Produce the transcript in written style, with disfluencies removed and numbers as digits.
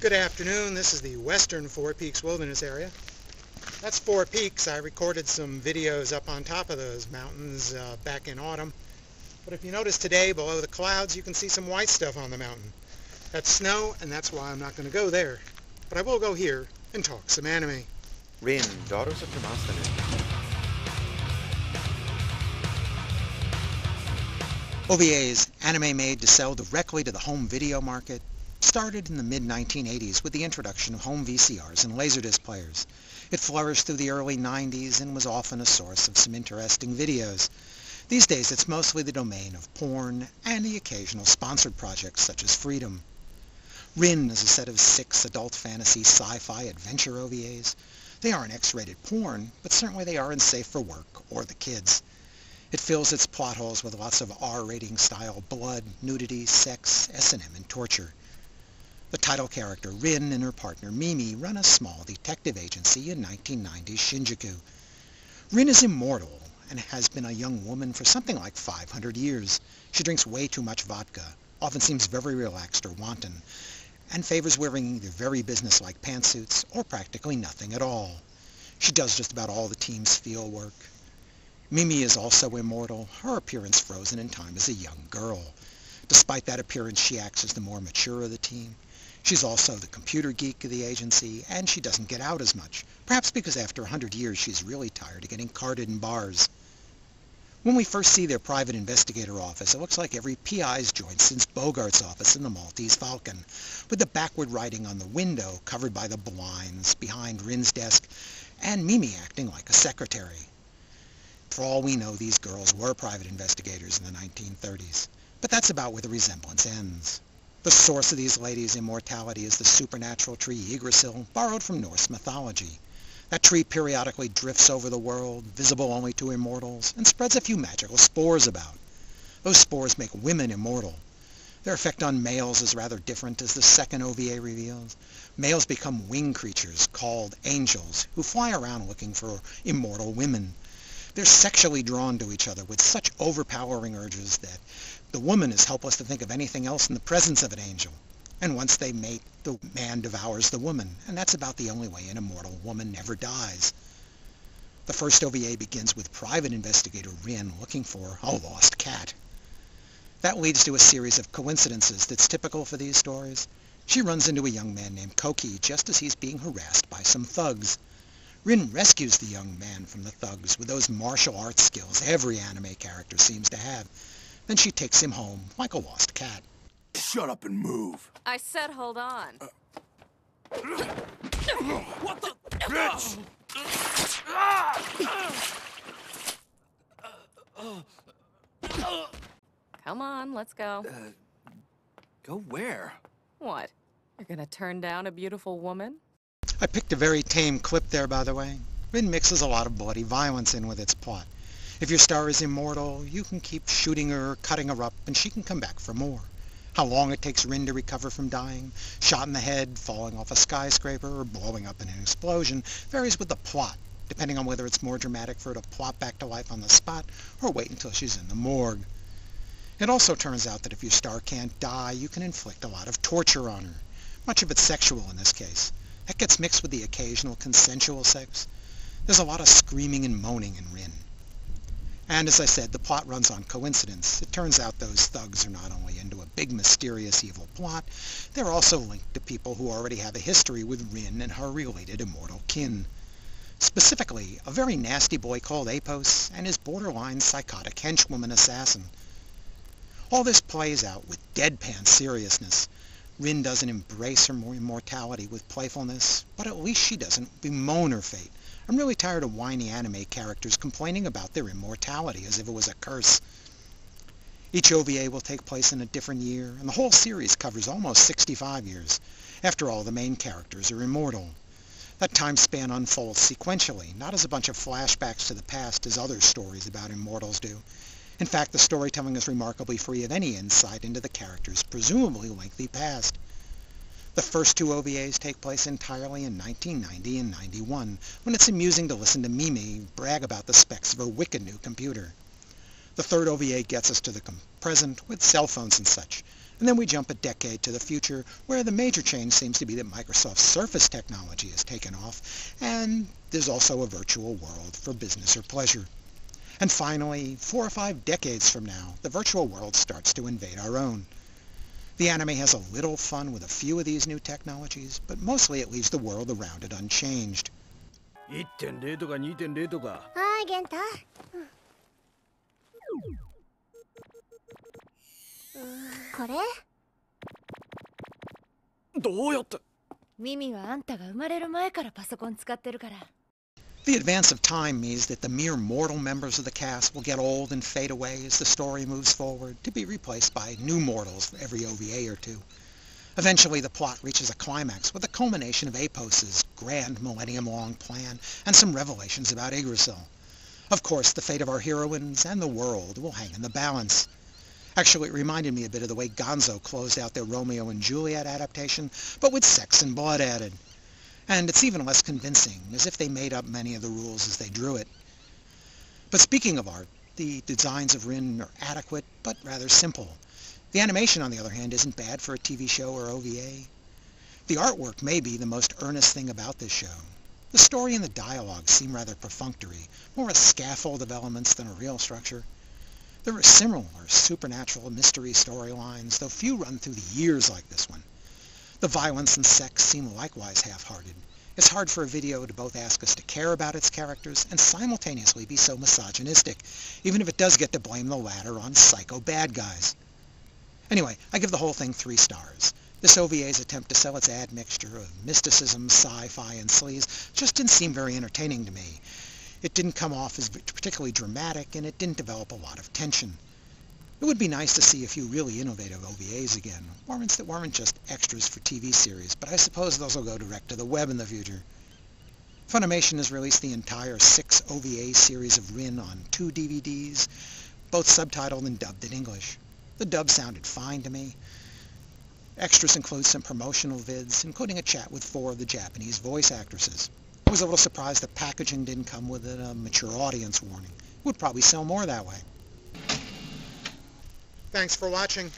Good afternoon. This is the western Four Peaks Wilderness area. That's Four Peaks. I recorded some videos up on top of those mountains back in autumn. But if you notice today, below the clouds, you can see some white stuff on the mountain. That's snow, and that's why I'm not going to go there. But I will go here and talk some anime. Rin, Daughters of Demosthenes. OVAs, anime made to sell directly to the home video market, started in the mid-1980s with the introduction of home VCRs and Laserdisc players. It flourished through the early 90s and was often a source of some interesting videos. These days it's mostly the domain of porn and the occasional sponsored projects such as Freedom. Rin is a set of 6 adult fantasy sci-fi adventure OVAs. They aren't X-rated porn, but certainly they aren't safe for work or the kids. It fills its plot holes with lots of R-rating style blood, nudity, sex, S&M, and torture. The title character, Rin, and her partner, Mimi, run a small detective agency in 1990's Shinjuku. Rin is immortal and has been a young woman for something like 500 years. She drinks way too much vodka, often seems very relaxed or wanton, and favors wearing either very businesslike pantsuits or practically nothing at all. She does just about all the team's field work. Mimi is also immortal, her appearance frozen in time as a young girl. Despite that appearance, she acts as the more mature of the team. She's also the computer geek of the agency, and she doesn't get out as much, perhaps because after 100 years she's really tired of getting carted in bars. When we first see their private investigator office, it looks like every PI's joint since Bogart's office in the Maltese Falcon, with the backward writing on the window covered by the blinds behind Rin's desk, and Mimi acting like a secretary. For all we know, these girls were private investigators in the 1930s, but that's about where the resemblance ends. The source of these ladies' immortality is the supernatural tree Yggdrasil, borrowed from Norse mythology. That tree periodically drifts over the world, visible only to immortals, and spreads a few magical spores about. Those spores make women immortal. Their effect on males is rather different, as the second OVA reveals. Males become winged creatures called angels, who fly around looking for immortal women. They're sexually drawn to each other with such overpowering urges that the woman is helpless to think of anything else in the presence of an angel. And once they mate, the man devours the woman, and that's about the only way an immortal woman never dies. The first OVA begins with private investigator Rin looking for a lost cat. That leads to a series of coincidences that's typical for these stories. She runs into a young man named Koki just as he's being harassed by some thugs. Rin rescues the young man from the thugs with those martial arts skills every anime character seems to have. Then she takes him home like a lost cat. Shut up and move. I said hold on. What the? Bitch! Come on, let's go. Go where? What? You're gonna turn down a beautiful woman? I picked a very tame clip there, by the way. Rin mixes a lot of bloody violence in with its plot. If your star is immortal, you can keep shooting her, cutting her up, and she can come back for more. How long it takes Rin to recover from dying, shot in the head, falling off a skyscraper, or blowing up in an explosion, varies with the plot, depending on whether it's more dramatic for her to plop back to life on the spot or wait until she's in the morgue. It also turns out that if your star can't die, you can inflict a lot of torture on her, much of it sexual in this case. That gets mixed with the occasional consensual sex. There's a lot of screaming and moaning in Rin. And as I said, the plot runs on coincidence. It turns out those thugs are not only into a big mysterious evil plot, they're also linked to people who already have a history with Rin and her related immortal kin. Specifically, a very nasty boy called Apos and his borderline psychotic henchwoman assassin. All this plays out with deadpan seriousness. Rin doesn't embrace her immortality with playfulness, but at least she doesn't bemoan her fate. I'm really tired of whiny anime characters complaining about their immortality as if it was a curse. Each OVA will take place in a different year, and the whole series covers almost 65 years. After all, the main characters are immortal. That time span unfolds sequentially, not as a bunch of flashbacks to the past as other stories about immortals do. In fact, the storytelling is remarkably free of any insight into the characters' presumably lengthy past. The first 2 OVAs take place entirely in 1990 and 91, when it's amusing to listen to Mimi brag about the specs of her wicked new computer. The third OVA gets us to the present with cell phones and such. And then we jump a decade to the future, where the major change seems to be that Microsoft's Surface technology has taken off, and there's also a virtual world for business or pleasure. And finally, 4 or 5 decades from now, the virtual world starts to invade our own. The anime has a little fun with a few of these new technologies, but mostly it leaves the world around it unchanged. 1.0 とか 2.0 とか。はーい、元太。これ？どうやって？ミミはあんたが生まれる前からパソコン使ってるから。The advance of time means that the mere mortal members of the cast will get old and fade away as the story moves forward, to be replaced by new mortals for every OVA or two. Eventually, the plot reaches a climax with a culmination of Apos's grand millennium-long plan and some revelations about Yggdrasil. Of course, the fate of our heroines and the world will hang in the balance. Actually, it reminded me a bit of the way Gonzo closed out their Romeo and Juliet adaptation, but with sex and blood added. And it's even less convincing, as if they made up many of the rules as they drew it. But speaking of art, the designs of Rin are adequate, but rather simple. The animation, on the other hand, isn't bad for a TV show or OVA. The artwork may be the most earnest thing about this show. The story and the dialogue seem rather perfunctory, more a scaffold of elements than a real structure. There are similar supernatural mystery storylines, though few run through the years like this one. The violence and sex seem likewise half-hearted. It's hard for a video to both ask us to care about its characters and simultaneously be so misogynistic, even if it does get to blame the latter on psycho bad guys. Anyway, I give the whole thing 3 stars. This OVA's attempt to sell its admixture of mysticism, sci-fi, and sleaze just didn't seem very entertaining to me. It didn't come off as particularly dramatic, and it didn't develop a lot of tension. It would be nice to see a few really innovative OVAs again, ones that weren't just extras for TV series, but I suppose those will go direct to the web in the future. Funimation has released the entire 6 OVA series of Rin on 2 DVDs, both subtitled and dubbed in English. The dub sounded fine to me. Extras include some promotional vids, including a chat with 4 of the Japanese voice actresses. I was a little surprised the packaging didn't come with a mature audience warning. It would probably sell more that way. Thanks for watching.